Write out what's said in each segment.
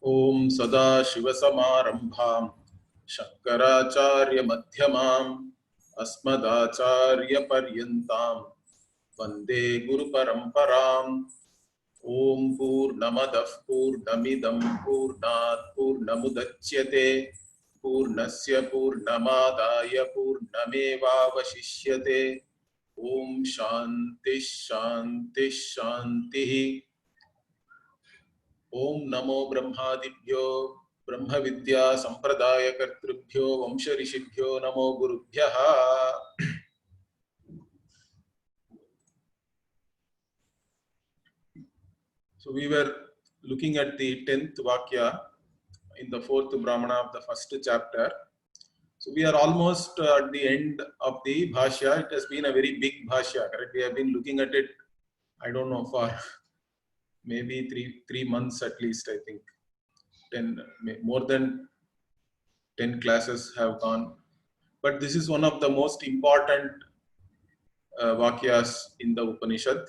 ओम सदाशिवसमारंभां शंकराचार्यमध्यमाम् अस्मदाचार्यपर्यन्तां वन्दे गुरुपरम्पराम्। ओम पूर्णमदः पूर्णमिदं पूर्णात् पूर्णमुदच्यते पूर्णस्य पूर्णमादाय पूर्णमेवावशिष्यते। ओम शांति शांति शांति। ओम नमो ब्रह्मादिभ्यो ब्रह्म विद्या संप्रदाय कर्तृभ्यो वंश ऋषिभ्यो नमो गुरुभ्यः। So we were looking at the 10th Vakya in the 4th Brahmana of the first chapter. So we are almost at the end of the Bhashya. It has been a very big Bhashya, correct? We have been looking at it, I don't know, for maybe three months at least, I think. More than 10 classes have gone. But this is one of the most important Vakyas in the Upanishad,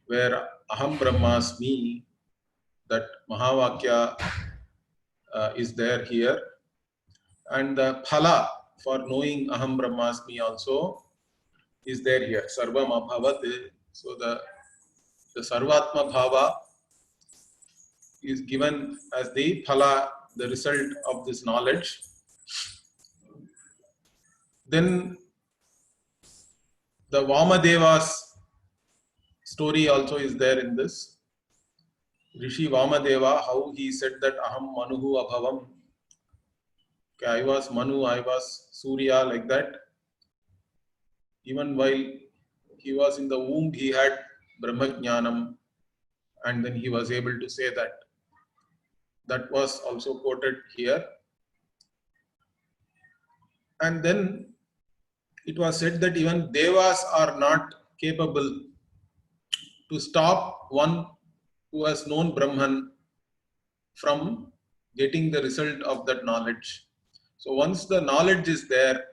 where Aham Brahmasmi, that Mahavakya is there here, and the phala for knowing Aham Brahmasmi also is there here. Sarvam Abhavat. So the Sarvatma Bhava is given as the phala, the result of this knowledge. Then the Vamadeva's story also is there in this. Rishi Vamadeva, how he said that Aham Manuhu Abhavam. Okay, I was Manu, I was Surya, like that. Even while he was in the womb, he had Brahmajnanam, and then he was able to say that. That was also quoted here. And then it was said that even Devas are not capable to stop one who has known Brahman from getting the result of that knowledge. So once the knowledge is there,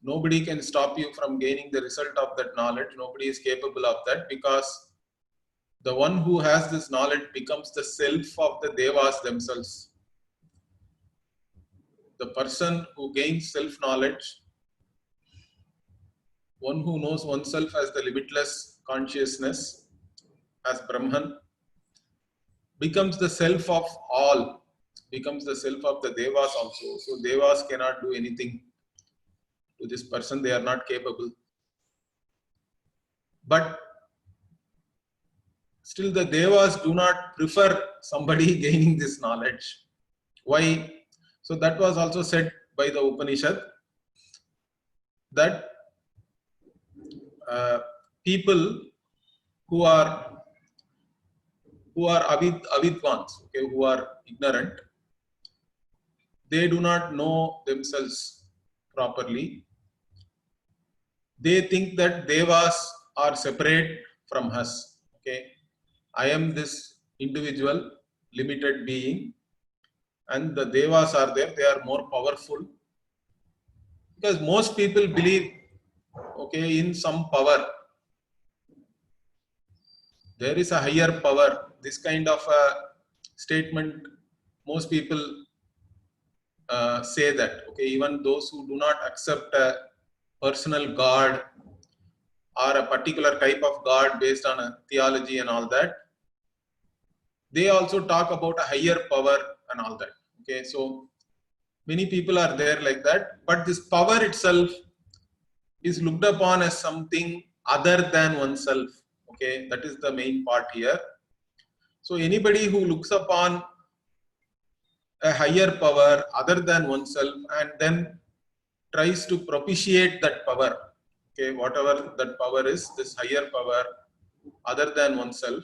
nobody can stop you from gaining the result of that knowledge. Nobody is capable of that, because the one who has this knowledge becomes the self of the Devas themselves. The person who gains self-knowledge, one who knows oneself as the limitless consciousness, as Brahman, becomes the self of all, becomes the self of the Devas also. So Devas cannot do anything to this person, they are not capable. But still the Devas do not prefer somebody gaining this knowledge. Why? So that was also said by the Upanishad, that people who are avidvans, okay, who are ignorant, they do not know themselves properly. They think that Devas are separate from us. Okay, I am this individual, limited being, and the Devas are there. They are more powerful, because most people believe, okay, in some power. There is a higher power. This kind of a statement, most people say that. Okay, even those who do not accept a personal God or a particular type of God based on a theology and all that, they also talk about a higher power and all that. Okay, so many people are there like that, but this power itself is looked upon as something other than oneself. Okay, that is the main part here. So anybody who looks upon a higher power other than oneself and then tries to propitiate that power, okay, whatever that power is, this higher power other than oneself,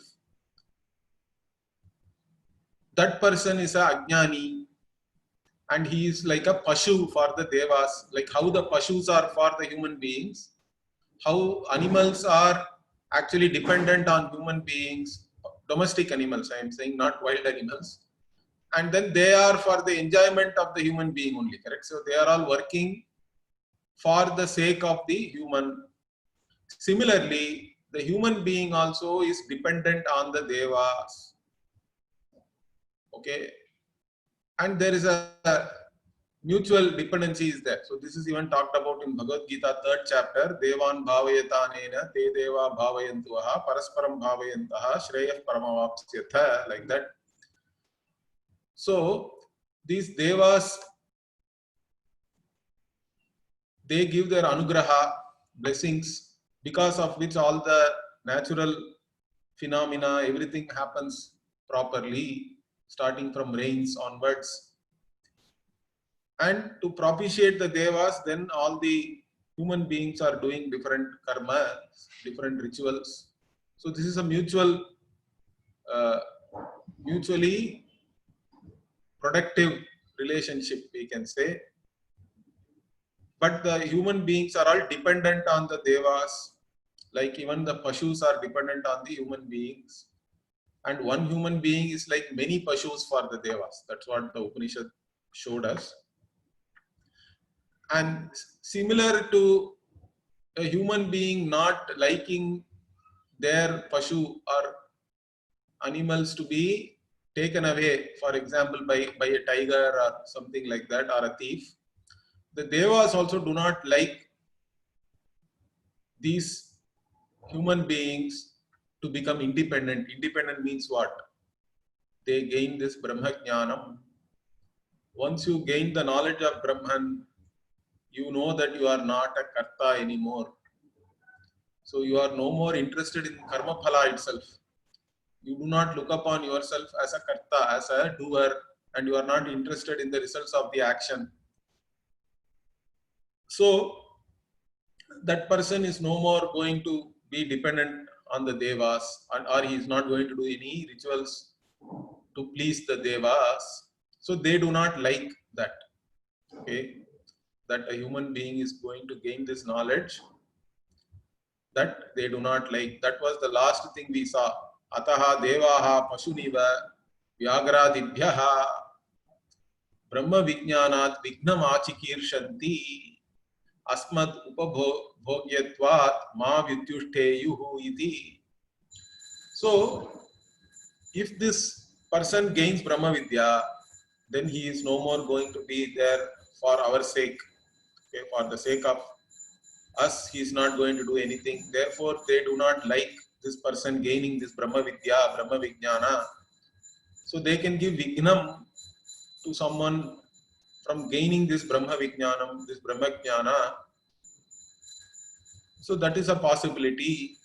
that person is a ajnani, and he is like a pashu for the devas, like how the pashus are for the human beings, how animals are actually dependent on human beings, domestic animals I am saying, not wild animals, and then they are for the enjoyment of the human being only, correct? So they are all working for the sake of the human. Similarly, the human being also is dependent on the devas. Okay, and there is a mutual dependency is there. So this is even talked about in Bhagavad Gita 3rd chapter. Devan bhavayatanena te deva bhavayantuha parasparam bhavayantaha shreyah paramavapsyatha, like that. So these devas, they give their anugraha, blessings, because of which all the natural phenomena, everything happens properly, starting from rains onwards. And to propitiate the devas, then all the human beings are doing different karma, different rituals. So this is a mutually productive relationship, we can say. But the human beings are all dependent on the devas, like even the pashus are dependent on the human beings. And one human being is like many pashus for the devas. That's what the Upanishad showed us. And similar to a human being not liking their pashu or animals to be taken away, for example, by a tiger or something like that, or a thief, the devas also do not like these human beings to become independent. Independent means what? They gain this Brahma Jnanam. Once you gain the knowledge of Brahman, you know that you are not a karta anymore. So you are no more interested in karma phala itself. You do not look upon yourself as a karta, as a doer, and you are not interested in the results of the action. So that person is no more going to be dependent on the devas, or he is not going to do any rituals to please the devas. So they do not like that. Okay, that a human being is going to gain this knowledge, that they do not like. That was the last thing we saw. Ataha devaha pasuniva vyagradibhyaha brahma vijnanat vignam achikirsanti asmad upabhogyatvat ma vidyushteyuhu iti. So if this person gains Brahma Vidya, then he is no more going to be there for our sake. Okay, for the sake of us, he is not going to do anything. Therefore, they do not like this person gaining this Brahma Vidya, Brahma Vijnana. So they can give Vignam to someone from gaining this Brahma Vijnanam, this Brahma Jnana. So that is a possibility.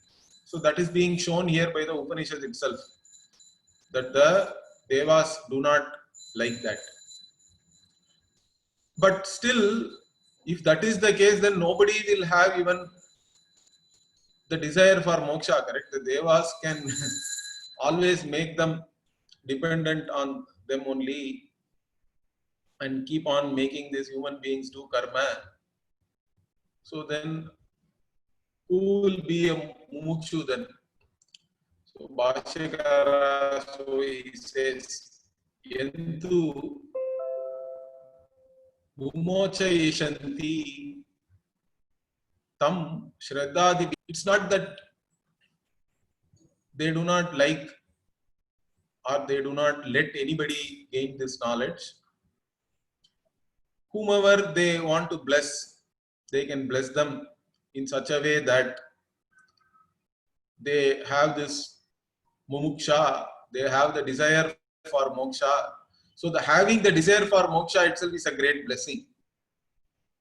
So that is being shown here by the Upanishad itself, that the Devas do not like that. But still, if that is the case, then nobody will have even the desire for moksha, correct? The Devas can always make them dependent on them only and keep on making these human beings do karma. So then, who will be a mumukshu then? So Bhashyakara, so he says, Yentu Mumochayeshanti Tam Shraddhadi. It's not that they do not like or they do not let anybody gain this knowledge. Whomever they want to bless, they can bless them in such a way that they have this mumuksha, they have the desire for moksha. So the having the desire for moksha itself is a great blessing.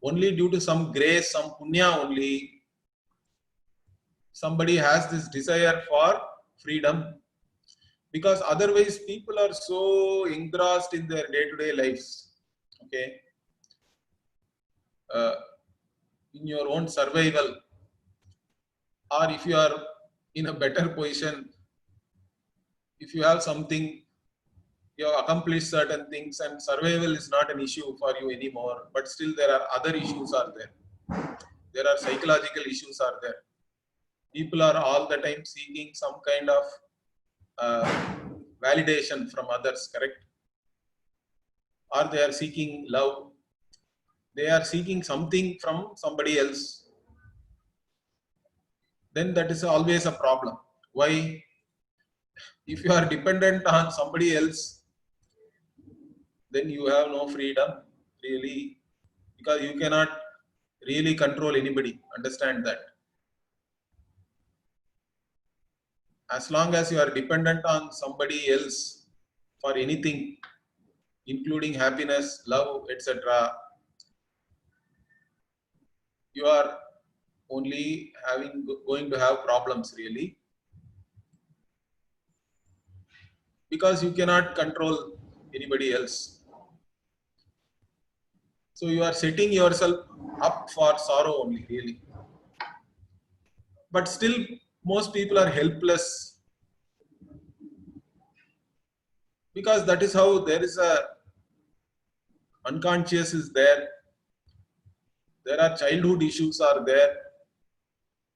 Only due to some grace, some punya only, somebody has this desire for freedom. Because otherwise people are so engrossed in their day-to-day lives. Okay. In your own survival, or if you are in a better position, if you have something, you have accomplished certain things and survival is not an issue for you anymore, but still there are other issues are there. There are psychological issues are there. People are all the time seeking some kind of validation from others, correct? Or they are seeking love. They are seeking something from somebody else. Then that is always a problem. Why? If you are dependent on somebody else, then you have no freedom really, because you cannot really control anybody. Understand that. As long as you are dependent on somebody else for anything, including happiness, love, etc., you are only going to have problems really, because you cannot control anybody else. So you are setting yourself up for sorrow only really. But still, most people are helpless, because that is how there is a unconscious is there. There are childhood issues are there.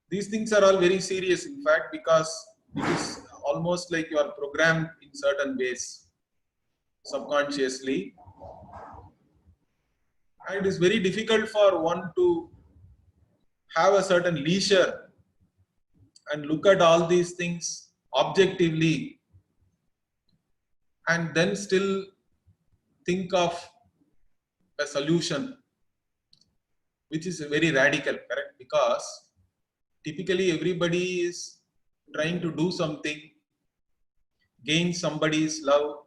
These things are all very serious, in fact, because it is almost like you are programmed in certain ways subconsciously, and it is very difficult for one to have a certain leisure and look at all these things objectively and then still think of a solution which is very radical, correct? Because typically everybody is trying to do something, gain somebody's love,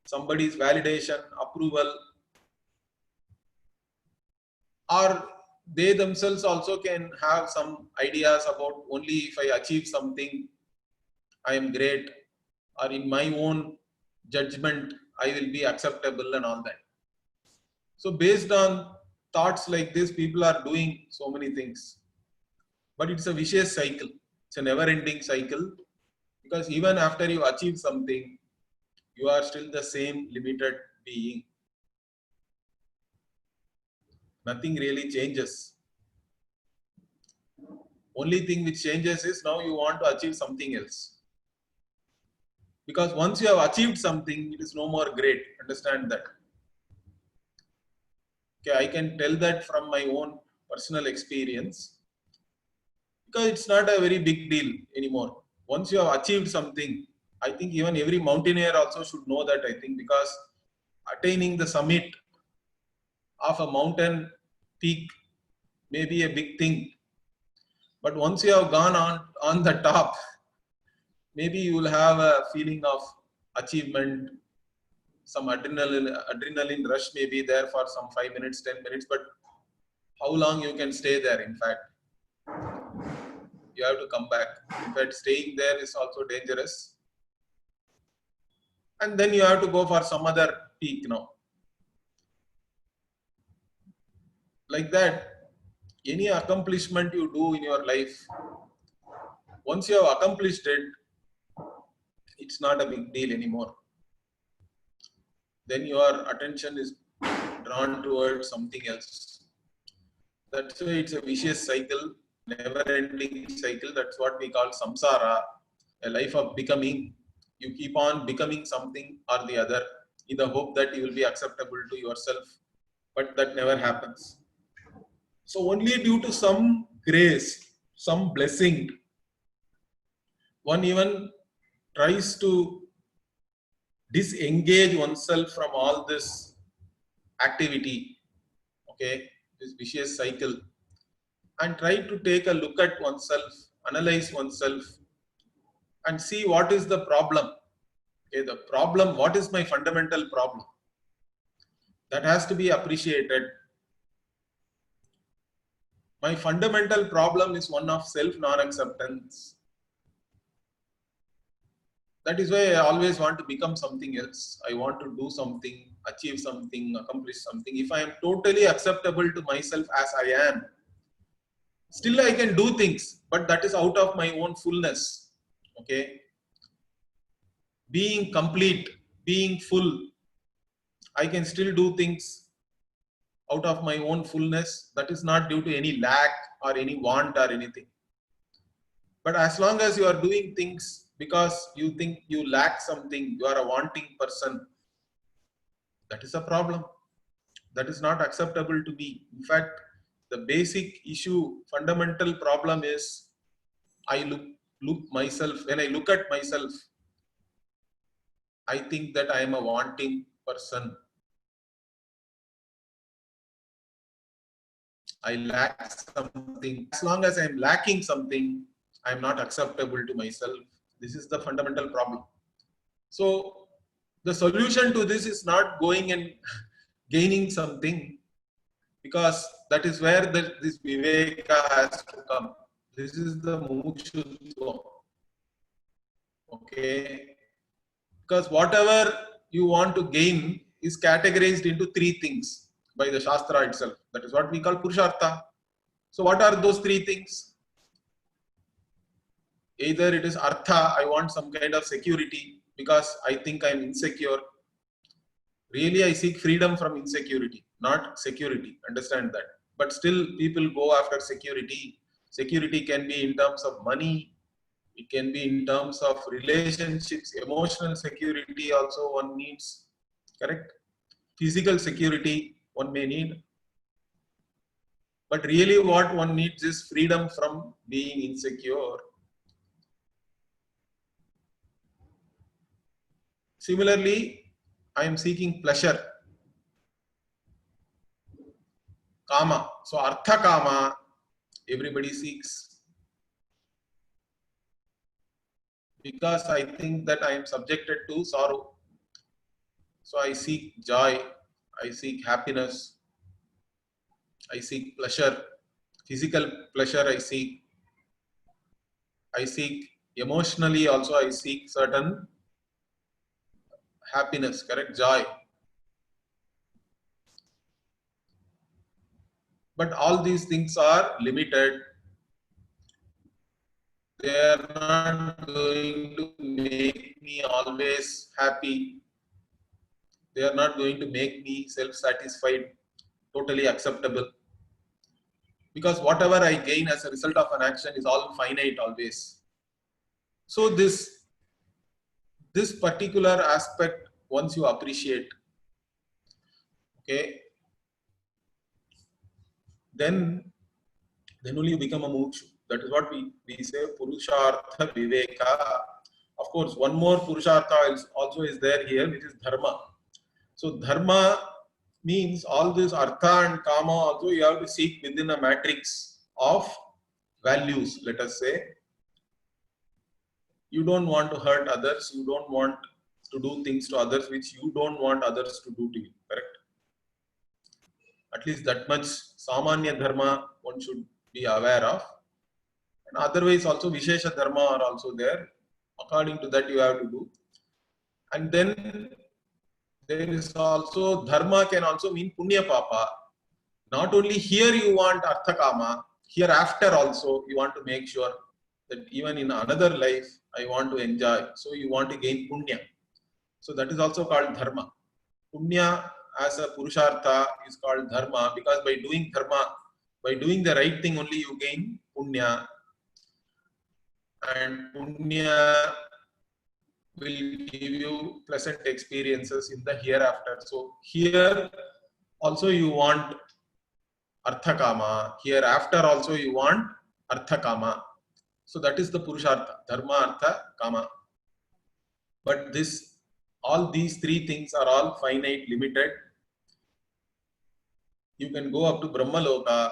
somebody's validation, approval, or they themselves also can have some ideas about only if I achieve something, I am great, or in my own judgment, I will be acceptable and all that. So based on thoughts like this, people are doing so many things. But it's a vicious cycle. It's a never-ending cycle, because even after you achieve something, you are still the same limited being. Nothing really changes. Only thing which changes is now you want to achieve something else. Because once you have achieved something, it is no more great. Understand that. Okay, I can tell that from my own personal experience, because it's not a very big deal anymore. Once you have achieved something, I think even every mountaineer also should know that, I think, because attaining the summit of a mountain peak may be a big thing. But once you have gone on the top, maybe you will have a feeling of achievement, some adrenaline rush may be there for some 5 minutes, 10 minutes, but how long you can stay there, in fact? You have to come back. In fact, staying there is also dangerous. And then you have to go for some other peak now. Like that, any accomplishment you do in your life, once you have accomplished it, it's not a big deal anymore. Then your attention is drawn towards something else. That's why it's a vicious cycle, never-ending cycle. That's what we call samsara, a life of becoming. You keep on becoming something or the other in the hope that you will be acceptable to yourself, but that never happens. So only due to some grace, some blessing, one even tries to disengage oneself from all this activity, okay, this vicious cycle, and try to take a look at oneself, analyze oneself, and see what is the problem. Okay, the problem, what is my fundamental problem? That has to be appreciated. My fundamental problem is one of self-non-acceptance. That is why I always want to become something else. I want to do something, achieve something, accomplish something. If I am totally acceptable to myself as I am, still I can do things, but that is out of my own fullness. Okay, being complete, being full, I can still do things out of my own fullness. That is not due to any lack or any want or anything. But as long as you are doing things because you think you lack something, you are a wanting person, that is a problem. That is not acceptable to me. In fact, the basic issue, fundamental problem is I look myself, when I look at myself, I think that I am a wanting person. I lack something. As long as I am lacking something, I am not acceptable to myself. This is the fundamental problem. So the solution to this is not going and gaining something, because that is where this viveka has to come. This is the mumukshutva. Okay, because whatever you want to gain is categorized into three things by the Shastra itself. That is what we call Purushartha. So what are those three things? Either it is Artha, I want some kind of security because I think I am insecure. Really, I seek freedom from insecurity, not security. Understand that. But still, people go after security. Security can be in terms of money. It can be in terms of relationships, emotional security also one needs, correct? Physical security one may need. But really what one needs is freedom from being insecure. Similarly, I am seeking pleasure. Kama. So Artha Kama, everybody seeks. Because I think that I am subjected to sorrow. So I seek joy, I seek happiness, I seek pleasure, physical pleasure I seek emotionally also I seek certain happiness, correct, joy. But all these things are limited. They are not going to make me always happy. They are not going to make me self-satisfied, totally acceptable. Because whatever I gain as a result of an action is all finite always. So this particular aspect, once you appreciate, okay, then only you become a mukshu. That is what we say, Purushartha Viveka. Of course, one more Purushartha also is there here, which is Dharma. So Dharma means all this Artha and Kama also you have to seek within a matrix of values, let us say. You don't want to hurt others, you don't want to do things to others which you don't want others to do to you, correct? At least that much Samanya Dharma one should be aware of. And otherwise also Vishesha Dharma are also there. According to that you have to do. And then there is also Dharma can also mean Punya Papa. Not only here you want Artha Kama, hereafter also you want to make sure that even in another life I want to enjoy. So you want to gain Punya. So that is also called Dharma. Punya as a Purushartha is called Dharma because by doing Dharma, by doing the right thing only you gain Punya. And Punya will give you pleasant experiences in the hereafter. So here also you want Artha Kama, hereafter also you want Artha Kama. So that is the Purushartha, Dharma, Artha, Kama. But all these three things are all finite, limited. You can go up to Brahmaloka,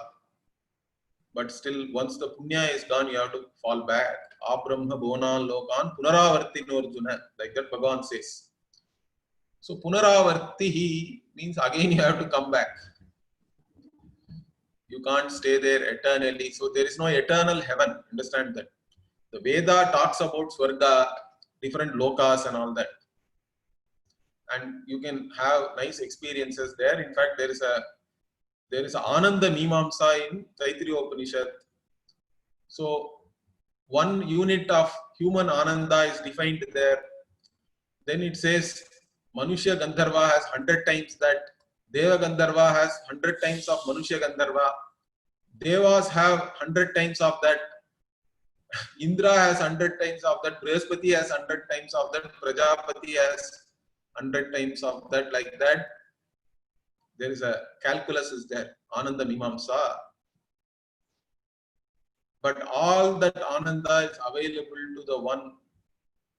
but still once the Punya is gone, you have to fall back. Abrahma Bona Lokan Punaravartino Arjuna, like that Bhagavan says. So Punaravartihi means again you have to come back. You can't stay there eternally. So there is no eternal heaven. Understand that. The Veda talks about Swarga, different lokas and all that. And you can have nice experiences there. In fact, there is a Ananda Mimamsa in Taittiriya Upanishad. So one unit of human Ananda is defined there. Then it says Manushya Gandharva has 100 times that. Deva Gandharva has 100 times of Manushya Gandharva. Devas have 100 times of that. Indra has 100 times of that. Brihaspati has 100 times of that. Prajapati has 100 times of that. Like that. There is a calculus is there. Ananda Mimamsa. But all that Ananda is available to the one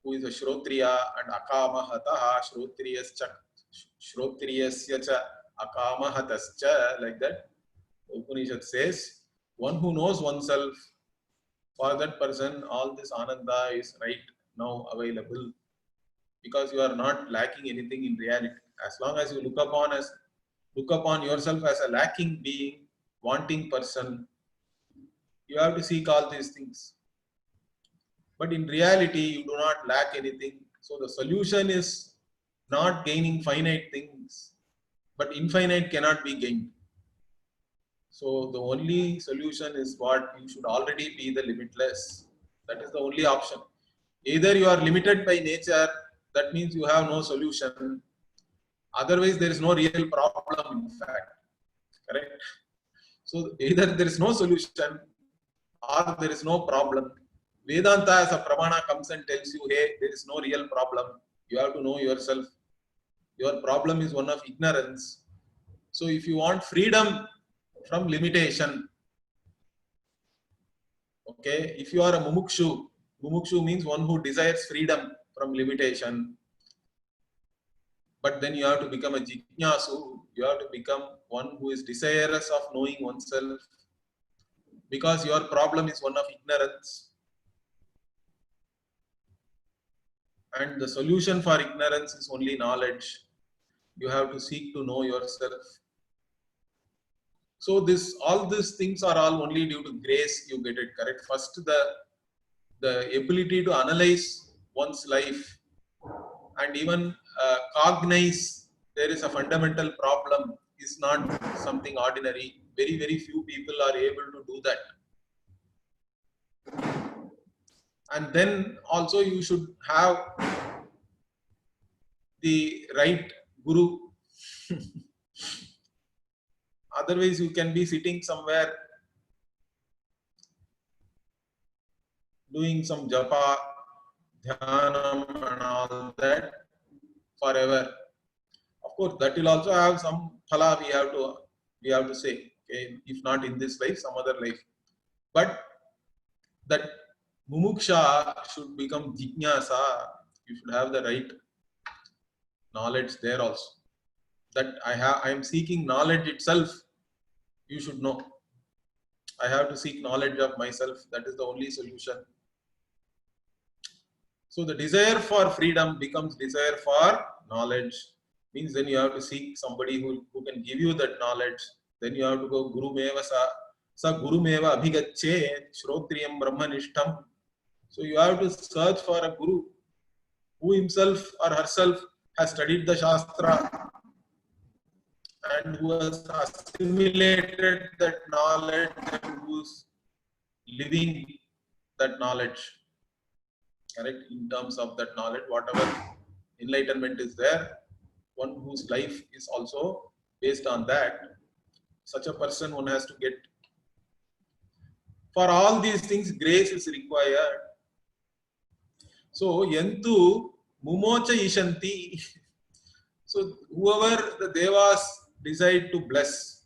who is a Shrotriya and Akamahataha, Shrotriyasya cha Akamahatascha, like that. Upanishad says, one who knows oneself, for that person, all this Ananda is right now available, because you are not lacking anything in reality. As long as you look upon yourself as a lacking being, wanting person, you have to seek all these things. But in reality, you do not lack anything. So the solution is not gaining finite things, but infinite cannot be gained. So the only solution is what you should already be the limitless. That is the only option. Either you are limited by nature, that means you have no solution. Otherwise, there is no real problem, in fact. Correct? So either there is no solution or there is no problem. Vedanta as a pramana comes and tells you, hey, there is no real problem. You have to know yourself. Your problem is one of ignorance. So if you want freedom from limitation, okay, if you are a mumukshu means one who desires freedom from limitation. But then you have to become a jignasu. You have to become one who is desirous of knowing oneself, because your problem is one of ignorance. And the solution for ignorance is only knowledge. You have to seek to know yourself. So all these things are all only due to grace. You get it correct. First, the ability to analyze one's life and even cognize there is a fundamental problem is not something ordinary. Very, very few people are able to do that. And then also you should have the right guru. Otherwise, you can be sitting somewhere doing some japa, dhyanam and all that forever. Of course, that will also have some phala we have to say, okay, if not in this life, some other life. But that mumuksha should become jijnasa. You should have the right knowledge there also. That I am seeking knowledge itself. You should know. I have to seek knowledge of myself. That is the only solution. So the desire for freedom becomes desire for knowledge. Means then you have to seek somebody who can give you that knowledge. Then you have to go Guru Meva sa Guru Meva abhigacche shrotriyam brahmanishtam. So you have to search for a guru who himself or herself has studied the Shastra and who has assimilated that knowledge and who's living that knowledge. Correct? In terms of that knowledge, whatever enlightenment is there, one whose life is also based on that. Such a person one has to get. For all these things, grace is required. So, yantu mumocha ishanti. So, whoever the devas decide to bless,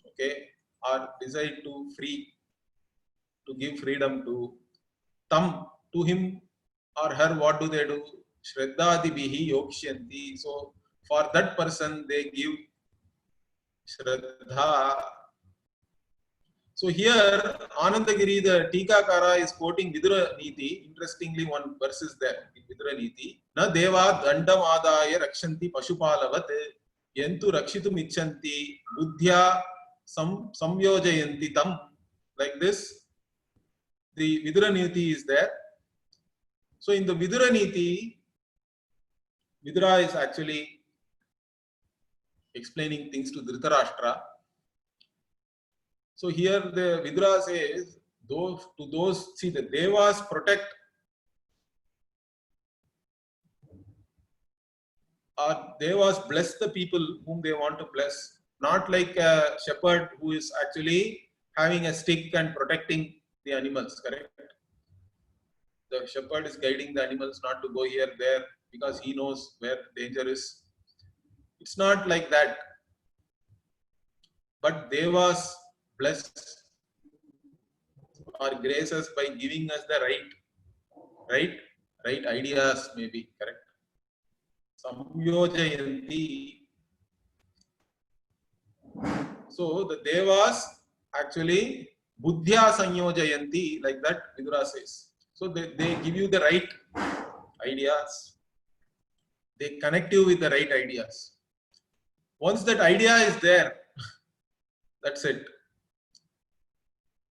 okay, or decide to free, to give freedom to to him or her, what do they do? Shraddhadibihi yokshyanti. So, for that person, they give Shraddha. So here, Anandagiri, the Tikakara is quoting Vidura Niti. Interestingly, one verse is there in Vidura Niti. Na deva dandam adaya rakshanti pashupalavat yentu rakshitum ichanti buddhya samyojayanti tam. Like this, the Vidura Niti is there. So in the Vidura Niti, Vidura is actually explaining things to Dhritarashtra. So here the Vidura says, see, the devas protect or devas bless the people whom they want to bless. Not like a shepherd who is actually having a stick and protecting the animals, correct? The shepherd is guiding the animals not to go here, there, because he knows where danger is. It's not like that. But devas bless or grace us by giving us the right ideas, maybe, correct? Samyojayanti. So the Devas actually buddhya sanyojayanti, like that Vidura says. So they give you the right ideas. They connect you with the right ideas. Once that idea is there, that's it.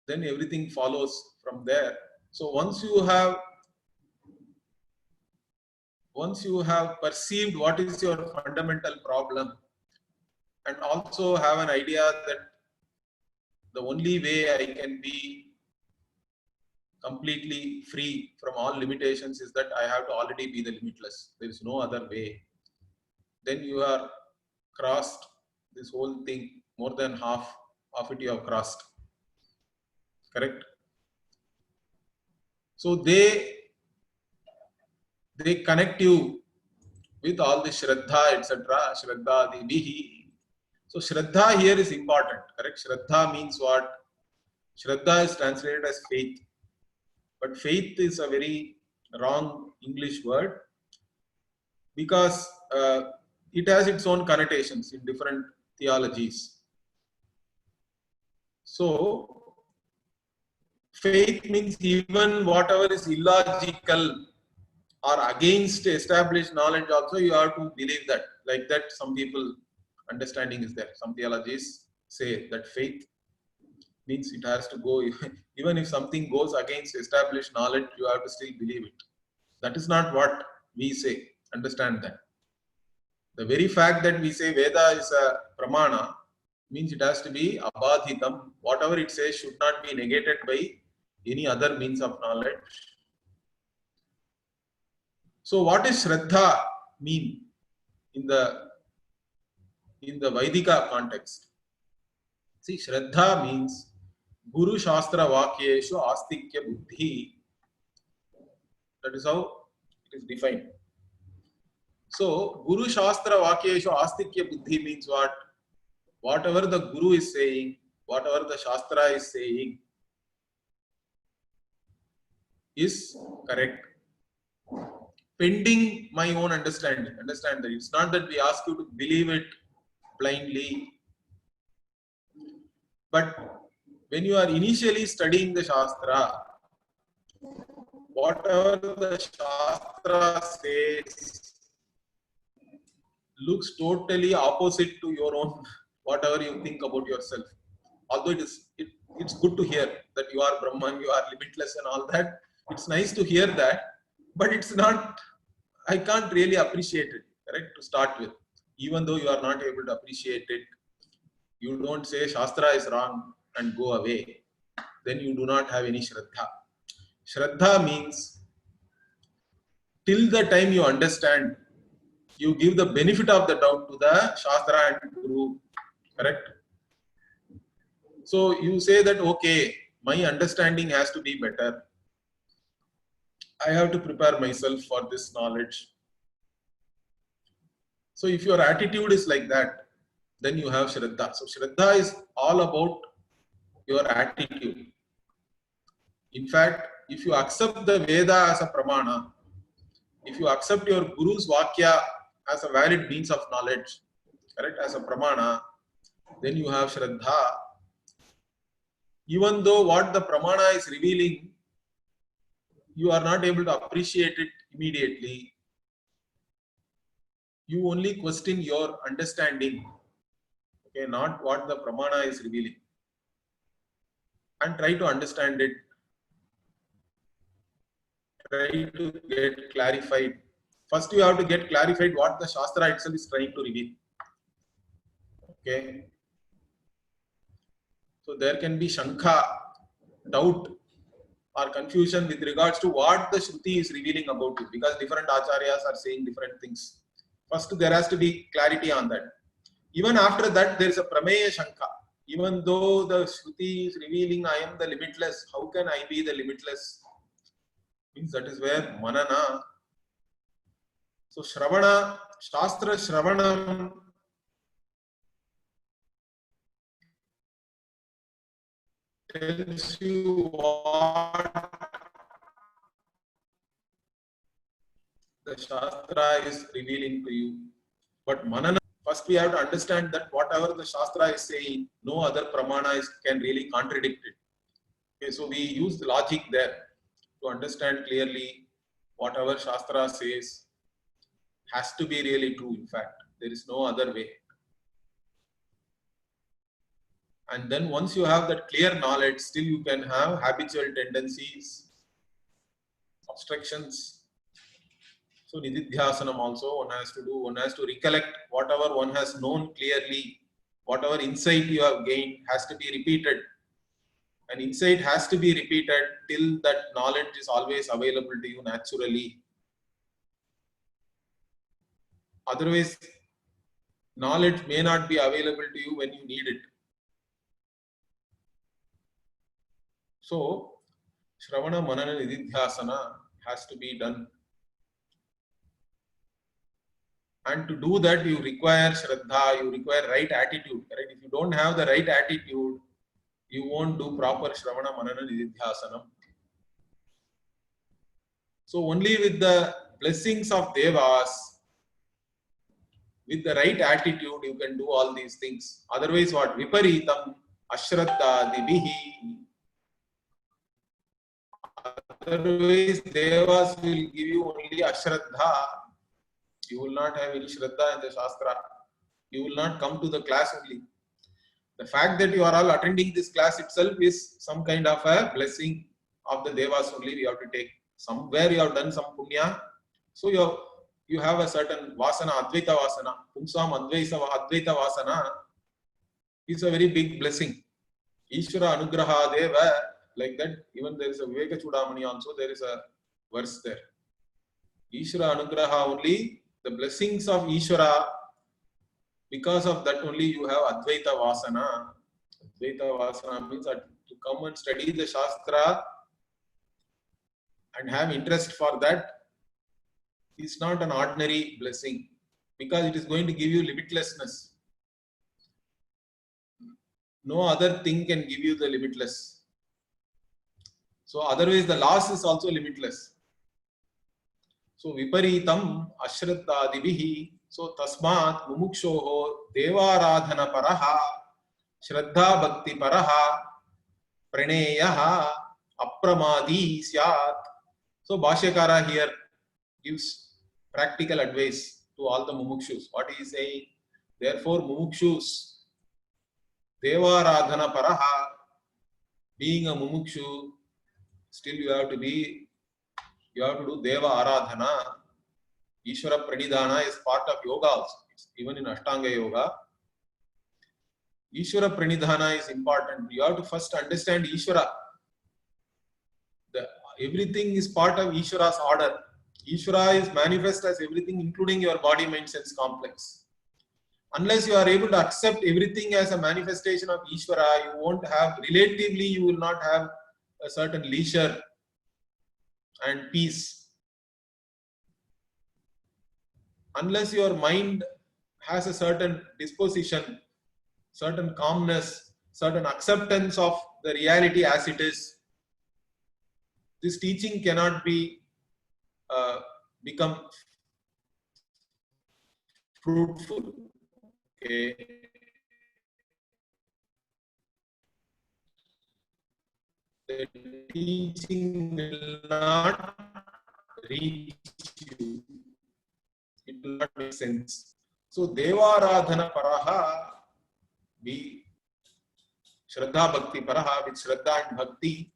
Then everything follows from there. So once you have perceived what is your fundamental problem, and also have an idea that the only way I can be completely free from all limitations is that I have to already be the limitless. There is no other way. Then you are crossed this whole thing. More than half of it you have crossed. Correct? So they connect you with all the Shraddha, etc. Shraddha Divihi. So Shraddha here is important. Correct? Shraddha means what? Shraddha is translated as faith. But faith is a very wrong English word, because it has its own connotations in different theologies. So faith means even whatever is illogical or against established knowledge also you have to believe that. Like that, some people understanding is there. Some theologies say that faith means it has to go, even if something goes against established knowledge, you have to still believe it. That is not what we say. Understand that. The very fact that we say Veda is a pramana means it has to be abadhitam. Whatever it says should not be negated by any other means of knowledge. So what does Shraddha mean in the Vaidika context? See, Shraddha means Guru Shastra Vakyeshu Astikya Buddhi. That is how it is defined. So, Guru Shastra Vakyeshu Astikya Buddhi means what? Whatever the Guru is saying, whatever the Shastra is saying is correct. Pending my own understanding. Understand that it's not that we ask you to believe it blindly. But when you are initially studying the Shastra, whatever the Shastra says looks totally opposite to your own, whatever you think about yourself. Although it's good to hear that you are Brahman, you are limitless and all that. It's nice to hear that, but it's not, I can't really appreciate it, correct, to start with. Even though you are not able to appreciate it, you don't say Shastra is wrong and go away. Then you do not have any Shraddha. Shraddha means till the time you understand, you give the benefit of the doubt to the Shastra and Guru, correct? So you say that, okay, my understanding has to be better. I have to prepare myself for this knowledge. So if your attitude is like that, then you have Shraddha. So Shraddha is all about your attitude. In fact, if you accept the Veda as a pramana, if you accept your Guru's Vakya as a valid means of knowledge, correct, as a pramana, then you have Shraddha. Even though what the pramana is revealing, you are not able to appreciate it immediately. You only question your understanding, okay, not what the pramana is revealing, and try to understand it, try to get clarified. First, you have to get clarified what the Shastra itself is trying to reveal. Okay. So there can be Shankha, doubt or confusion with regards to what the Shruti is revealing about it, because different acharyas are saying different things. First, there has to be clarity on that. Even after that, there is a Prameya Shankha. Even though the Shruti is revealing I am the limitless, how can I be the limitless? Means that is where Manana. So Shravana, Shastra Shravanam tells you what the Shastra is revealing to you. But Manana, first we have to understand that whatever the Shastra is saying, no other pramana can really contradict it. Okay, so we use the logic there to understand clearly whatever Shastra says has to be really true. In fact, there is no other way. And then once you have that clear knowledge, still you can have habitual tendencies, obstructions. So nididhyasanam also one has to do, one has to recollect whatever one has known clearly, whatever insight you have gained has to be repeated. And insight has to be repeated till that knowledge is always available to you naturally. Otherwise, knowledge may not be available to you when you need it. So, Shravana Manana Nididhyasana has to be done. And to do that, you require Shraddha, you require right attitude. Right? If you don't have the right attitude, you won't do proper Shravana Manana Nididhyasanam. So, only with the blessings of Devas, with the right attitude, you can do all these things. Otherwise, what? Viparitam, Ashraddha, Divihi. Otherwise, Devas will give you only Ashraddha. You will not have any Shraddha in the Shastra. You will not come to the class only. The fact that you are all attending this class itself is some kind of a blessing of the Devas only we have to take. Somewhere you have done some punya. So you have a certain vasana, Advaita vasana. Pumsam Advaita vasana is a very big blessing. Ishvara Anugraha Deva, like that, even there is a Viveka Chudamani also, there is a verse there. Ishvara Anugraha only, the blessings of Ishvara, because of that only you have Advaita Vasana. Advaita Vasana means that to come and study the Shastra and have interest for that is not an ordinary blessing, because it is going to give you limitlessness. No other thing can give you the limitless. So otherwise the loss is also limitless. So Viparitam Ashraddadivihi. So Tasmat Mumukshoho Devaradhana Paraha Shraddha Bhakti Paraha Praneyaha Apramadi Syat. So Bhashyakara here gives practical advice to all the Mumukshus. What he is saying? Therefore, Mumukshus Devaradhana Paraha, being a Mumukshu, still you have to do Deva Aradhana. Ishvara Pranidhana is part of yoga also. It's even in Ashtanga Yoga. Ishvara Pranidhana is important. You have to first understand Ishvara. Everything is part of Ishvara's order. Ishvara is manifest as everything, including your body, mind, sense complex. Unless you are able to accept everything as a manifestation of Ishvara, you won't have, relatively, you will not have a certain leisure and peace. Unless your mind has a certain disposition, certain calmness, certain acceptance of the reality as it is, this teaching cannot become fruitful. Okay. The teaching will not reach you. It will not make sense. So, Devaradhana Paraha, be Shraddha Bhakti Paraha, with Shraddha and Bhakti,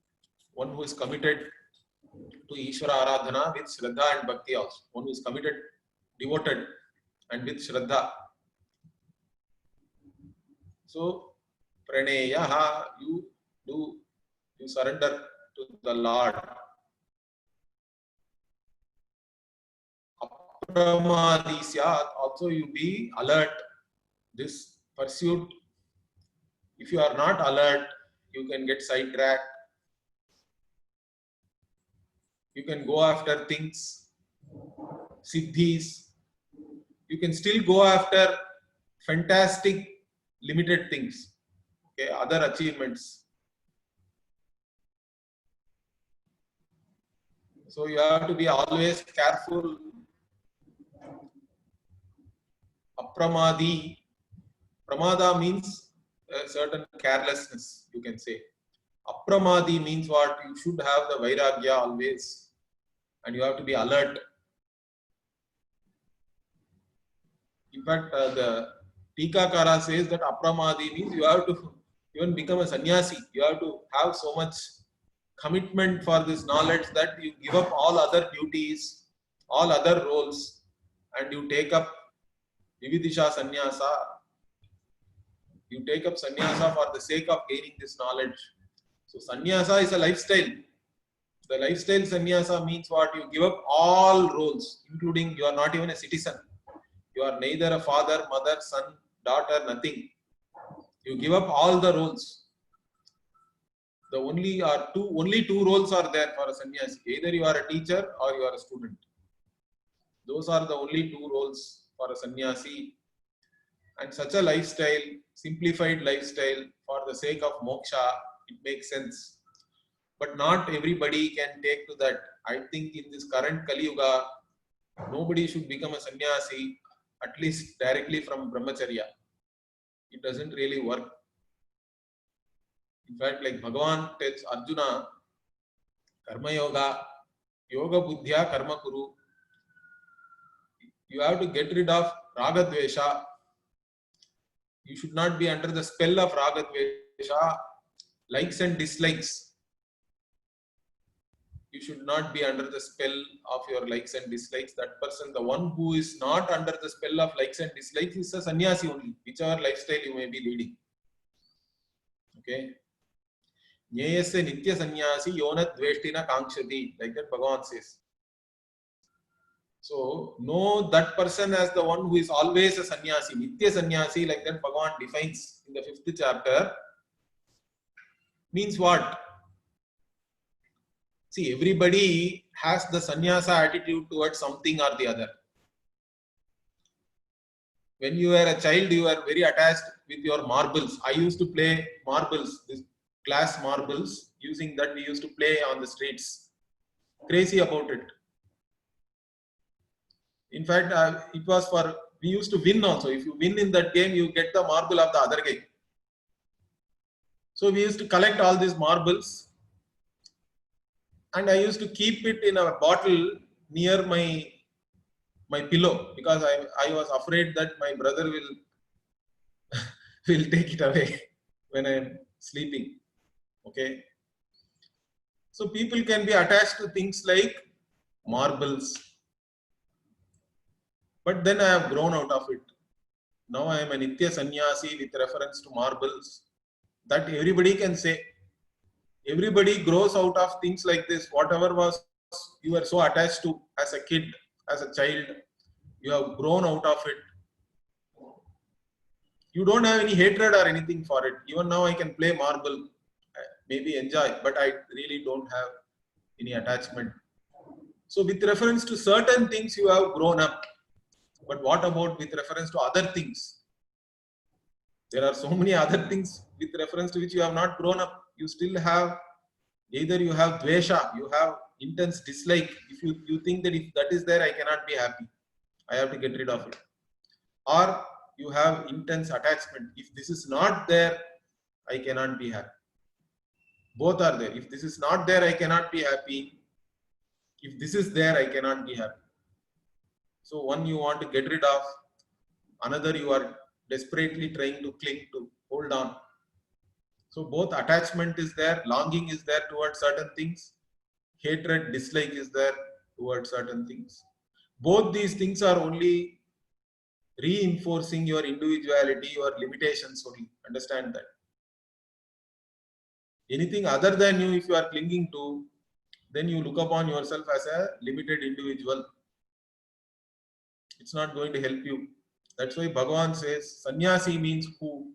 one who is committed to Ishvara Aradhana with Shraddha and Bhakti also. One who is committed, devoted, and with Shraddha. So, Praneyaha, you surrender to the Lord. Apramadi Syat, also you be alert. This pursuit, if you are not alert, you can get sidetracked. You can go after things, siddhis. You can still go after fantastic, limited things, okay, other achievements. So you have to be always careful Apramadi. Pramada means a certain carelessness, you can say. Apramadi means what? You should have the vairagya always, and you have to be alert. In fact, the Tikakara says that apramadi means you have to even become a sannyasi. You have to have so much commitment for this knowledge that you give up all other duties, all other roles, and you take up Vividisha sannyasa. You take up sannyasa for the sake of gaining this knowledge. So sannyasa is a lifestyle. The lifestyle sannyasa means what? You give up all roles, including you are not even a citizen. You are neither a father, mother, son, daughter, nothing. You give up all the roles. The only two roles are there for a sannyasi. Either you are a teacher or you are a student. Those are the only two roles for a sannyasi. And such a lifestyle, simplified lifestyle for the sake of moksha, it makes sense. But not everybody can take to that. I think in this current Kali Yuga, nobody should become a sannyasi, at least directly from brahmacharya. It doesn't really work. In fact, like Bhagavan tells Arjuna, karma yoga, yoga buddhya karma kuru. You have to get rid of raga dvesha. You should not be under the spell of raga dvesha, likes and dislikes. You should not be under the spell of your likes and dislikes. That person, the one who is not under the spell of likes and dislikes, is a sannyasi only, whichever lifestyle you may be leading. Okay. Nyayasya nitya sannyasi yona dveshtina kankshati, like that Bhagavan says. So, know that person as the one who is always a sannyasi, nitya sannyasi, like that Bhagavan defines in the 5th chapter. Means what? See, everybody has the sannyasa attitude towards something or the other. When you were a child, you were very attached with your marbles. I used to play marbles, this glass marbles. Using that, we used to play on the streets. Crazy about it. In fact, it was for, we used to win also. If you win in that game, you get the marble of the other game. So we used to collect all these marbles. And I used to keep it in a bottle near my pillow, because I was afraid that my brother will take it away when I am sleeping. Okay. So people can be attached to things like marbles. But then I have grown out of it. Now I am a nitya sannyasi with reference to marbles. That everybody can say. Everybody grows out of things like this. Whatever was you were so attached to as a kid, as a child, you have grown out of it. You don't have any hatred or anything for it. Even now I can play marble, maybe enjoy, but I really don't have any attachment. So with reference to certain things you have grown up. But what about with reference to other things? There are so many other things with reference to which you have not grown up. You still have, either you have dvesha, you have intense dislike. If you think that if that is there, I cannot be happy, I have to get rid of it. Or you have intense attachment. If this is not there, I cannot be happy. Both are there. If this is not there, I cannot be happy. If this is there, I cannot be happy. So one you want to get rid of, another you are desperately trying to cling to, hold on. So both attachment is there, longing is there towards certain things, hatred, dislike is there towards certain things. Both these things are only reinforcing your individuality, your limitations only. Understand that. Anything other than you, if you are clinging to, then you look upon yourself as a limited individual. It's not going to help you. That's why Bhagavan says, sannyasi means who?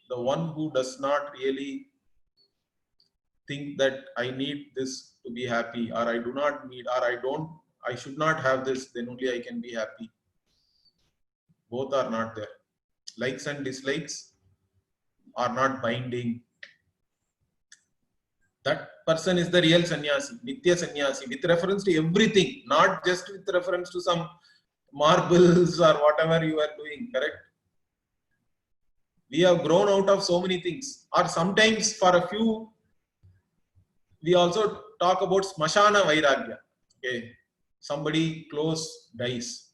The one who does not really think that I need this to be happy, or I do not need, or I should not have this, then only I can be happy. Both are not there. Likes and dislikes are not binding. That person is the real sannyasi, nitya sannyasi, with reference to everything, not just with reference to some marbles or whatever you are doing, correct? We have grown out of so many things. Or sometimes for a few, we also talk about smashana vairagya. Okay, somebody close dies,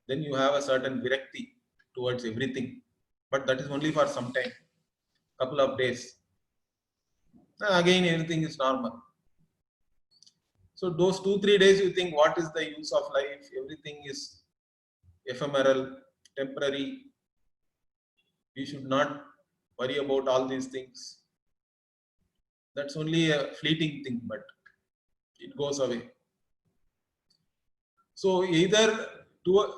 then you have a certain virakti towards everything, but that is only for some time, couple of days. Again, everything is normal. So those 2-3 days, you think, what is the use of life? Everything is ephemeral, temporary. We should not worry about all these things. That's only a fleeting thing, but it goes away. So either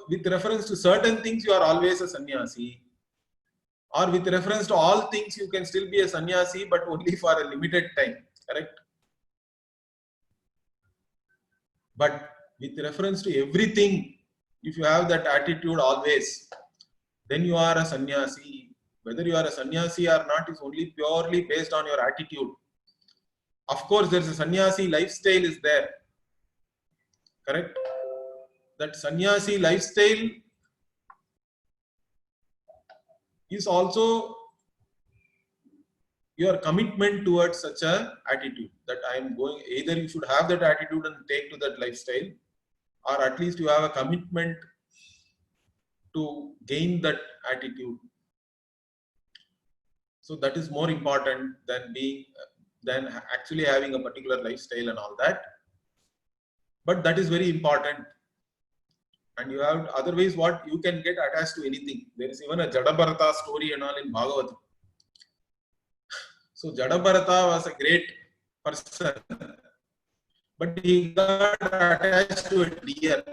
with reference to certain things, you are always a sannyasi, or with reference to all things, you can still be a sannyasi, but only for a limited time, correct? But with reference to everything, if you have that attitude always, then you are a sannyasi. Whether you are a sannyasi or not is only purely based on your attitude. Of course, there is a sannyasi lifestyle is there, correct? That sannyasi lifestyle is also your commitment towards such a attitude, that I am going, either you should have that attitude and take to that lifestyle, or at least you have a commitment to gain that attitude. So that is more important than actually having a particular lifestyle and all that. But that is very important. And you have, otherwise what, you can get attached to anything. There is even a Jadabharata story and all in Bhagavatam. So Jadabharata was a great person, but he got attached to a deer.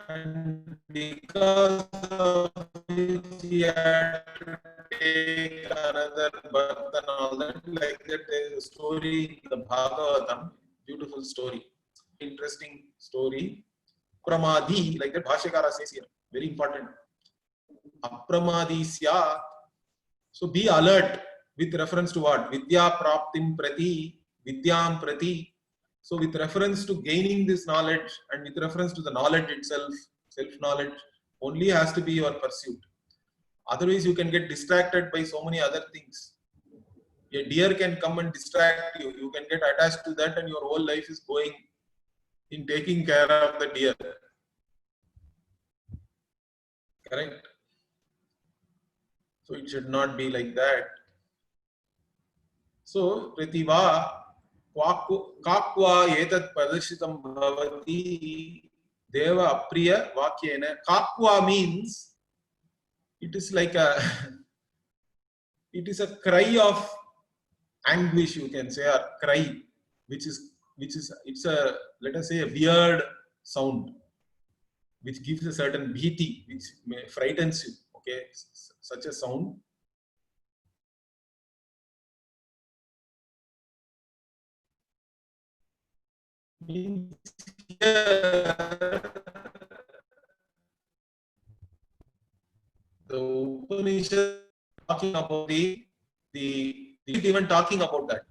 And because of this, he had to take another birth and all that. Like that, there is a story in the Bhagavatam, beautiful story, interesting story. Pramadhi, like that Bhashyakara says here, very important. Apramadhi syat. So be alert with reference to what? Vidya praptim prati, vidyam prati. So with reference to gaining this knowledge and with reference to the knowledge itself, self-knowledge only has to be your pursuit. Otherwise, you can get distracted by so many other things. A deer can come and distract you. You can get attached to that and your whole life is going in taking care of the deer. Correct? So it should not be like that. So, Pritiva, kakva etat pradashitam bhavati deva apriya vakyena. Kakva means it is like it is a cry of anguish, you can say, or cry, which is it's a, let us say, a weird sound, which gives a certain bhiti, which frightens you. Okay, such a sound. Means here, the Upanishad talking about the even talking about that.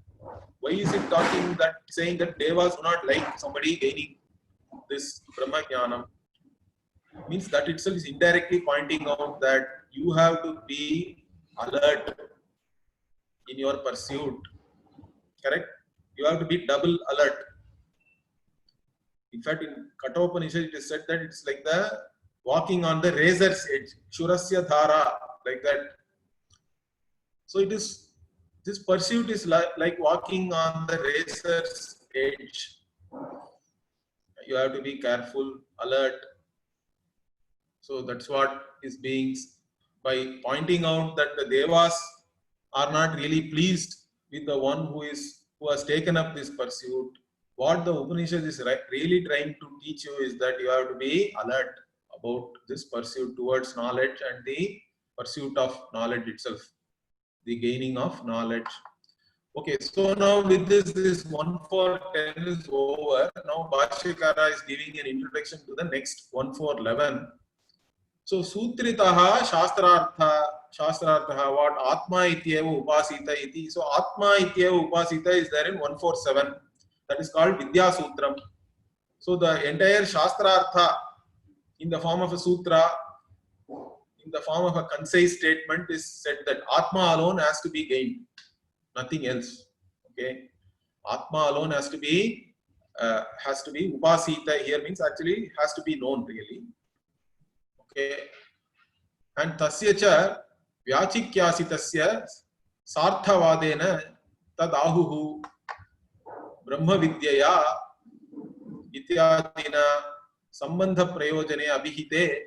Why is it talking that, saying that devas do not like somebody gaining this Brahma Jnanam? Means that itself is indirectly pointing out that you have to be alert in your pursuit. Correct? You have to be double alert. In fact, in Kathopanishad it is said that it's like the walking on the razor's edge. Shurasya dhara, like that. So it is, this pursuit is like walking on the razor's edge. You have to be careful, alert. So that's what is being, by pointing out that the devas are not really pleased with the one who has taken up this pursuit. What the Upanishad is really trying to teach you is that you have to be alert about this pursuit towards knowledge and the pursuit of knowledge itself, the gaining of knowledge. Okay, so now with this 1-4-10 is over. Now Bhashyakara is giving an introduction to the next 1-4-11. So Sutritaha Shastrartha, what Atma ityeva upasita iti. So Atma ityeva upasita is there in 1-4-7. That is called Vidya Sutram. So the entire Shastrartha in the form of a sutra, in the form of a concise statement, is said that Atma alone has to be gained, nothing else. Okay, Atma alone has to be upasita here, means actually has to be known really. Okay, and tasya cha vyachikyasitasya sarthavadena tad ahuhu brahma vidyaya ityadina sambandha prayojane abhihite.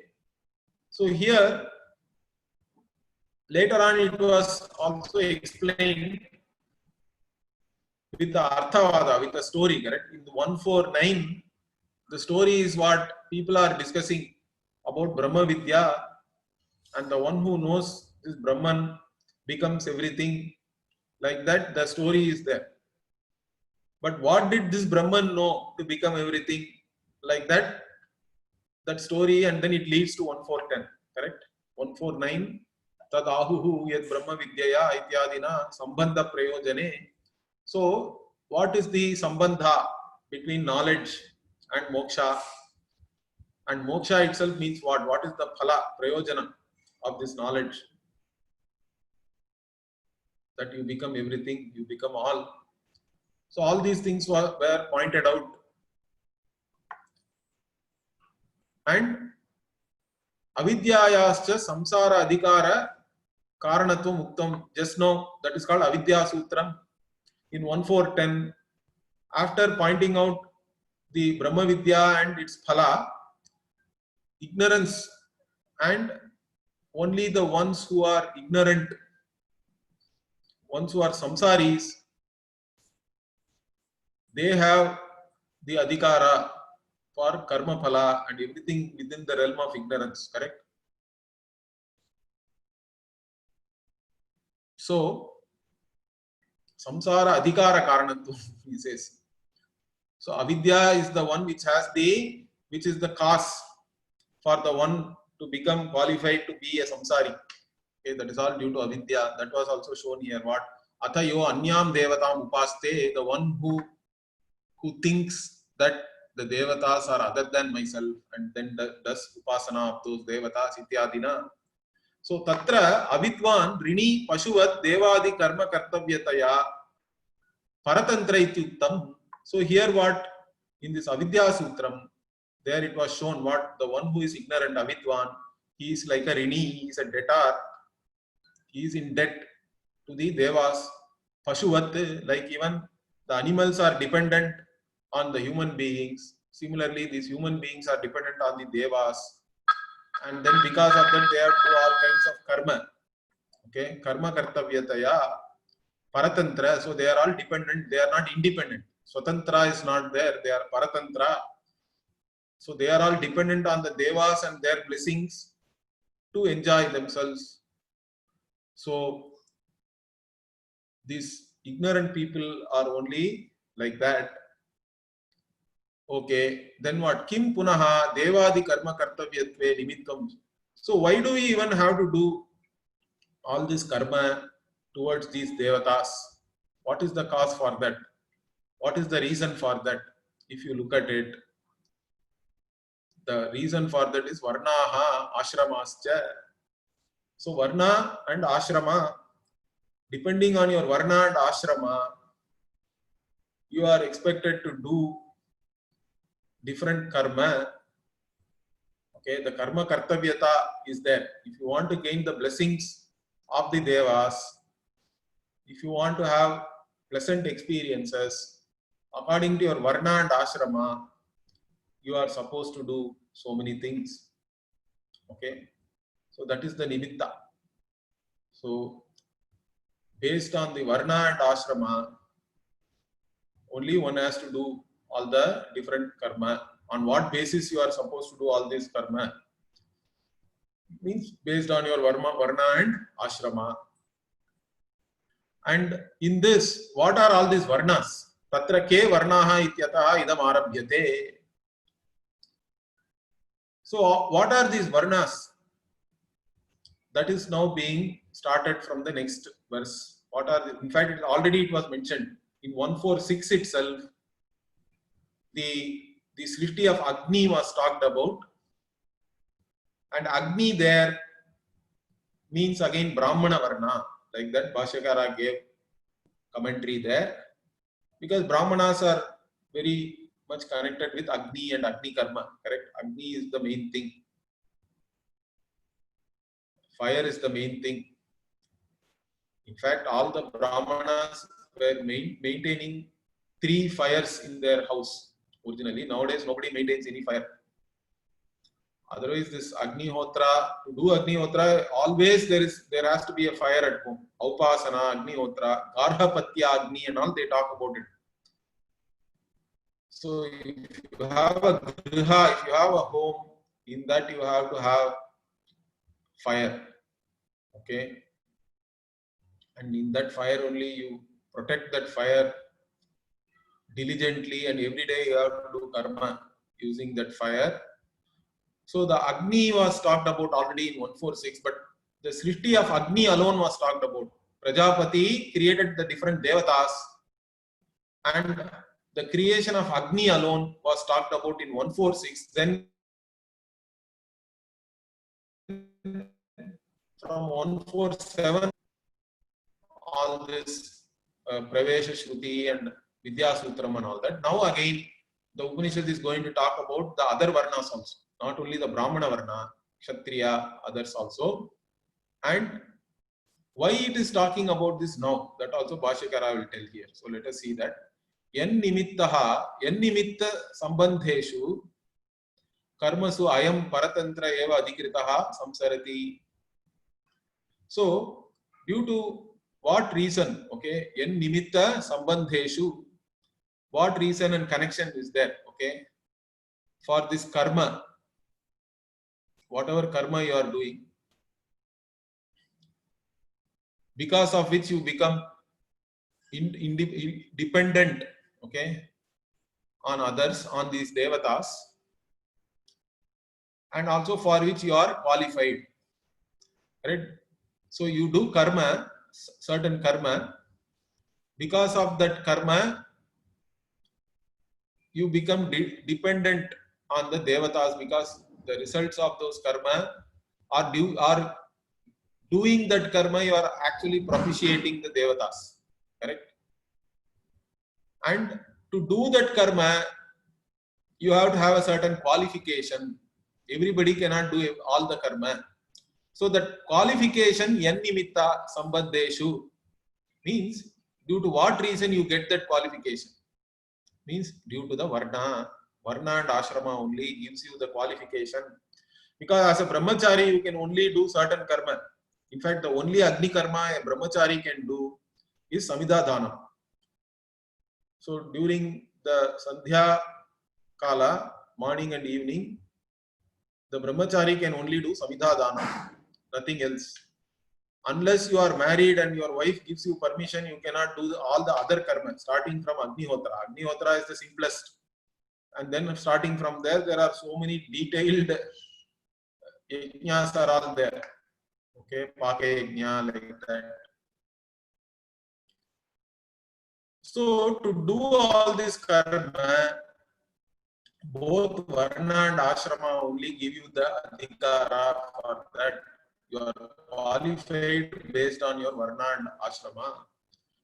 So here later on it was also explained with the Arthavada, with the story, correct? In 149, the story is what people are discussing about Brahma Vidya, and the one who knows this Brahman becomes everything. Like that, the story is there. But what did this Brahman know to become everything? Like that, that story, and then it leads to 1410, correct? 149, tad ahuhu yad Brahma Vidyaya ityadina sambandha prayojane. So, what is the sambandha between knowledge and moksha? And moksha itself means what? What is the phala, prayojana of this knowledge? That you become everything, you become all. So, all these things were pointed out. And avidyayascha samsara adhikara karanatvam muktam. Just now, that is called Avidya Sutram. In 1410, after pointing out the Brahma Vidya and its phala, ignorance, and only the ones who are ignorant, ones who are samsaris, they have the adhikara for karma phala and everything within the realm of ignorance, correct? So, samsara adhikara karanatvam, he says. So, avidya is the one which is the cause for the one to become qualified to be a samsari. Okay, that is all due to avidya. That was also shown here. What? Atayo anyam devatam upaste, the one who thinks that the devatas are other than myself and then does upasana of those devatas ityadina. So tatra avidvan rini pashuvat devadi karma kartavyataya paratantra ityuktam. So here what? In this Avidya Sutram, there it was shown what? The one who is ignorant, avidvan, he is like a rini, he is a debtor, he is in debt to the devas. Pashuvat, like even the animals are dependent on the human beings. Similarly, these human beings are dependent on the devas, and then because of that, they have to do all kinds of karma. Okay, karma kartavyataya, paratantra. So they are all dependent. They are not independent. Swatantra is not there. They are paratantra. So they are all dependent on the devas and their blessings to enjoy themselves. So these ignorant people are only like that. Okay, then what? Kim punaha devadi karma kartavyatve nimittam. So why do we even have to do all this karma towards these devatas? What is the cause for that? What is the reason for that? If you look at it, the reason for that is varnaha ashramascha. So varna and ashrama, depending on your varna and ashrama, you are expected to do different karma. Okay, the karma kartavyata is there. If you want to gain the blessings of the devas, if you want to have pleasant experiences, according to your varna and ashrama, you are supposed to do so many things. Okay, so that is the nimitta. So based on the varna and ashrama, only one has to do all the different karma. On what basis you are supposed to do all this karma? Means based on your varna and ashrama. And in this, what are all these varnas? Tatra ke varnaha ityataha idam arabhyate. So what are these varnas? That is now being started from the next verse. What are in fact, already it was mentioned in 146 itself. the Srishti of Agni was talked about, and Agni there means again Brahmana Varna, like that Bhashyakara gave commentary there, because Brahmanas are very much connected with Agni and Agni Karma, correct? Agni is the main thing. Fire is the main thing. In fact, all the Brahmanas were maintaining 3 fires in their house originally. Nowadays, nobody maintains any fire. Otherwise, this Agnihotra, to do Agnihotra, always there has to be a fire at home. Upasana, Agnihotra, Garhapatya Agni and all, they talk about it. So if you have a griha, if you have a home, in that you have to have fire. Okay? And in that fire only you protect that fire diligently, and every day you have to do karma using that fire. So the Agni was talked about already in 146, but the Srishti of Agni alone was talked about. Prajapati created the different devatas, and the creation of Agni alone was talked about in 146. Then from 147, all this Pravesha Shruti and Vidya Sutram and all that. Now again, the Upanishad is going to talk about the other Varnas also. Not only the Brahmana Varna, Kshatriya, others also. And why it is talking about this now, that also Bhashyakara will tell here. So let us see that. Yan nimitta sambandheshu karmasu ayam paratantra eva adhikritaha samsarati. So, due to what reason, okay, yan nimitta sambandheshu, what reason and connection is there, okay, for this karma, whatever karma you are doing, because of which you become dependent, okay, on others, on these devatas, and also for which you are qualified, right? So you do karma, certain karma, because of that karma you become dependent on the devatas, because the results of those karma are doing that karma, you are actually propitiating the devatas, correct? And to do that karma, you have to have a certain qualification. Everybody cannot do all the karma. So that qualification, yan nimitta sambandheshu, means due to what reason you get that qualification? Means due to the Varna and Ashrama only gives you the qualification. Because as a brahmachari, you can only do certain karma. In fact, the only Agni karma a brahmachari can do is Samhita Dhanam. So during the Sandhya Kala, morning and evening, the brahmachari can only do Samhita Dhanam, nothing else. Unless you are married and your wife gives you permission, you cannot do all the other karma, starting from Agnihotra. Agnihotra is the simplest. And then starting from there, there are so many detailed yajnas are all there. Okay, Pake Yajna, like that. So to do all this karma, both Varna and Ashrama only give you the adhikara for that. You are qualified based on your Varna and Ashrama.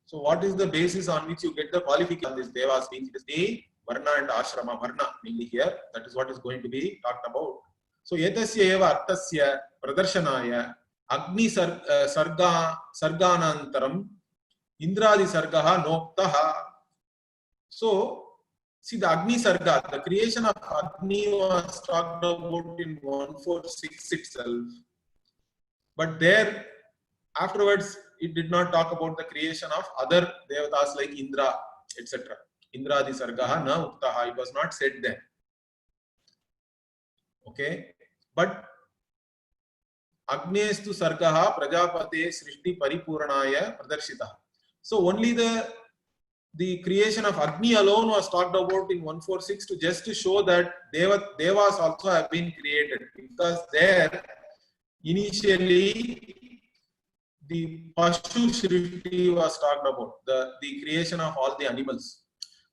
So what is the basis on which you get the qualification? This Devas means it is the Varna and Ashrama. Varna mainly here. That is what is going to be talked about. So etasya eva artasya pradarsanaya Agni sarganantaram Indradi sargaha noktaha. So see, the Agni sarga, the creation of Agni was talked about in 146 itself. But there, afterwards, it did not talk about the creation of other devatas like Indra, etc. Indradi sargaha na uktaha. It was not said there. Okay, but Agnestu sargaha prajapate srishti paripurnaya pradarshita. So only the creation of Agni alone was talked about in 146 to just to show that devas also have been created, because there initially the Pashu Shriti was talked about, the creation of all the animals.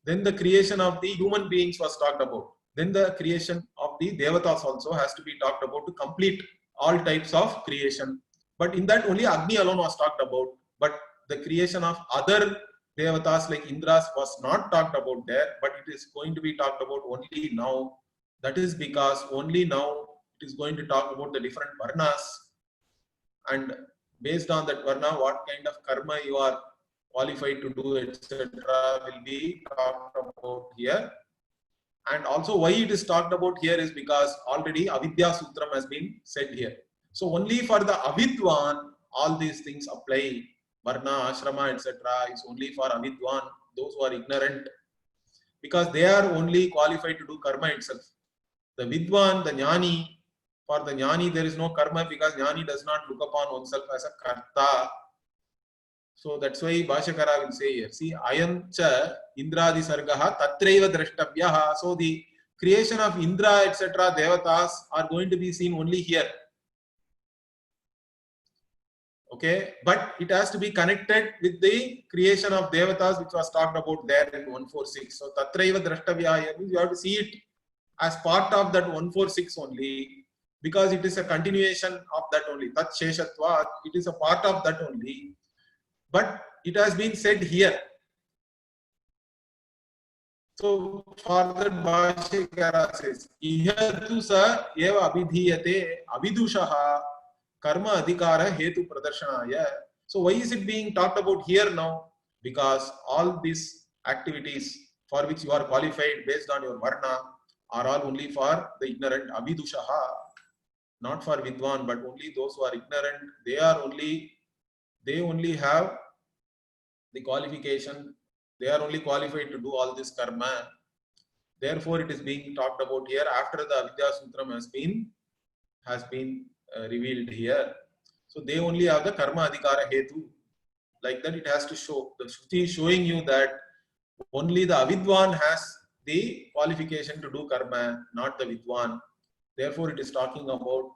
Then the creation of the human beings was talked about. Then the creation of the devatas also has to be talked about to complete all types of creation. But in that only Agni alone was talked about. But the creation of other devatas like Indras was not talked about there, but it is going to be talked about only now. That is because only now it is going to talk about the different varnas, and based on that varna, what kind of karma you are qualified to do, etc., will be talked about here. And also why it is talked about here is because already Avidya Sutram has been said here. So only for the Avidwan, all these things apply. Varna, ashrama, etc. is only for Avidwan, those who are ignorant, because they are only qualified to do karma itself. The Vidwan, the Jnani, for the Jnani there is no karma, because Jnani does not look upon oneself as a karta. So that's why Bhashyakara will say here, see, ayam cha Indradi sargaha tatraiva drashtavyaha. So the creation of Indra, etc., devatas are going to be seen only here. Okay, but it has to be connected with the creation of devatas, which was talked about there in 146. So tatraiva drashtavyaha means you have to see it as part of that 146 only, because it is a continuation of that only. Tat sheshatva, it is a part of that only. But it has been said here. So for that Bhashyakara says, Ihatu sa eva abhidhiyate avidushaha karma adhikara hetu pradarshanaya. So why is it being talked about here now? Because all these activities for which you are qualified based on your varna are all only for the ignorant, avidushaha, not for vidwan, but only those who are ignorant. They only have the qualification, they are only qualified to do all this karma. Therefore, it is being talked about here after the Avidya Sutram has been revealed here. So they only have the karma adhikara hetu. Like that, it has to show. The Shruti is showing you that only the Avidwan has the qualification to do karma, not the Vidwan. Therefore, it is talking about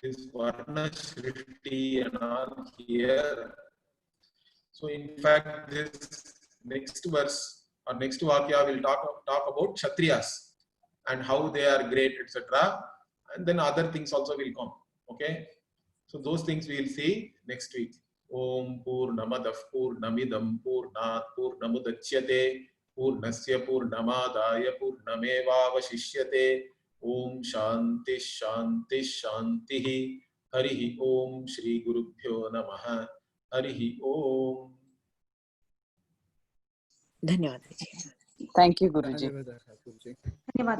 this Varna Shrishti and all here. So in fact, this next verse or next Vakya will talk about Kshatriyas and how they are great, etc. And then other things also will come. Okay. So those things we will see next week. Om Purnamadav Purnamidam Purnat Purnamudachyate Purnasya Purnamadaya Purnamevavashishyate. Om Shanti Shanti Shanti. Harihi Om Shri Gurubhyo Namaha. Harihi Om. धन्यवाद। Thank you, Guruji. धन्यवाद।